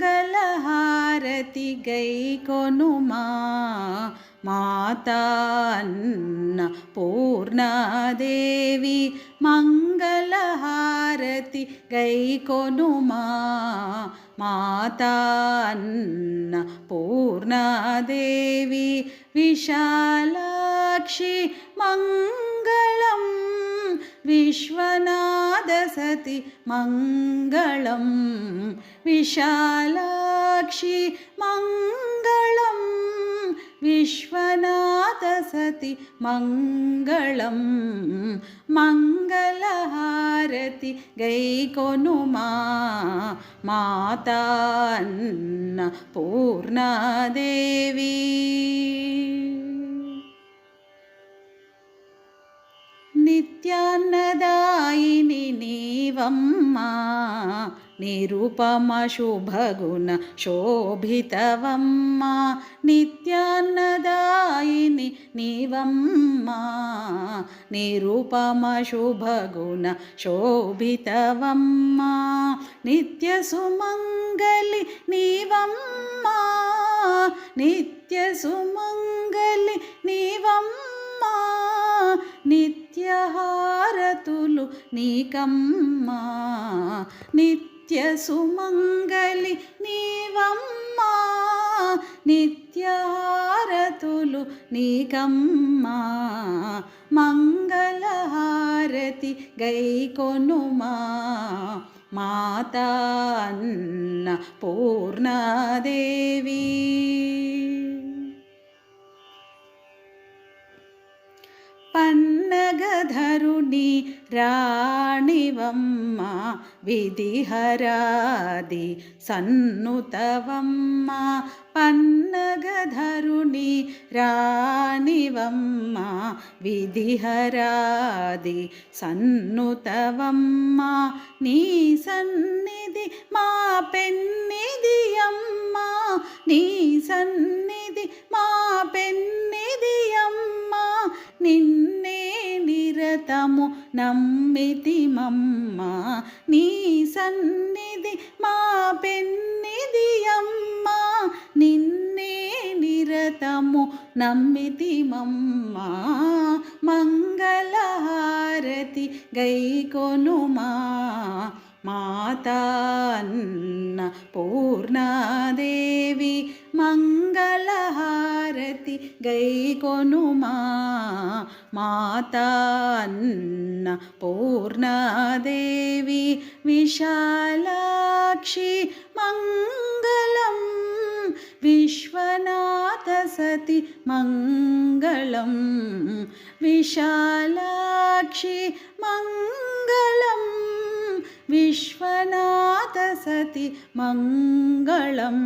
మంగళహారతి గైకొనుమా మాతా అన్నపూర్ణాదేవి మంగళహారతి గైకొనుమా మాతా అన్నపూర్ణాదేవి విశాలాక్షి మంగళం విశ్వనాథసతి మంగళం విశాలాక్షి మంగళం విశ్వనాథసతి మంగళం మంగళహారతి గైకొనుమా మాతా అన్నపూర్ణాదేవి నిత్యాన్నదాయిని నీవమ్మా నిరుపమ శుభగుణ శోభితవమ్మా నిత్యాన్నదాయిని నీవమ్మా నిరుపమ శుభగుణ శోభితవమ్మా నిత్య సుమంగళి నీవమ్మా నిత్య సుమంగళి నీవమ్మా నిత్యహారతులు నీకమ్మా నిత్య సుమంగళి నీవమ్మా నిత్యహారతులు నీకమ్మా మంగళహారతి గైకొనుమా మాతా అన్నపూర్ణాదేవి పన్నగధరుని రాణివమ్మా విధిహరాది సన్నుతవమ్మా పన్నగధరుని రాణివమ్మా విధిహరాది సన్నుతవమ్మా నీ సన్నిధి మా పెన్నిధి అమ్మా నీ సన్నిధి మా పెన్నిధి అమ్మా నిన్నే నిరతము నమ్మితిమమ్మా నీ సన్నిధి మా పెన్నిధి అమ్మా నిన్నే నిరతము నమ్మితిమమ్మా మంగళహారతి గైకొనుమా మాతా అన్నపూర్ణాదేవి మంగళహారతి గైకొనుమా మాతా అన్నపూర్ణాదేవి విశాలాక్షి మంగళం విశ్వనాథసతి మంగళం విశాలాక్షి మంగళం విశ్వనాథసతి మంగళం.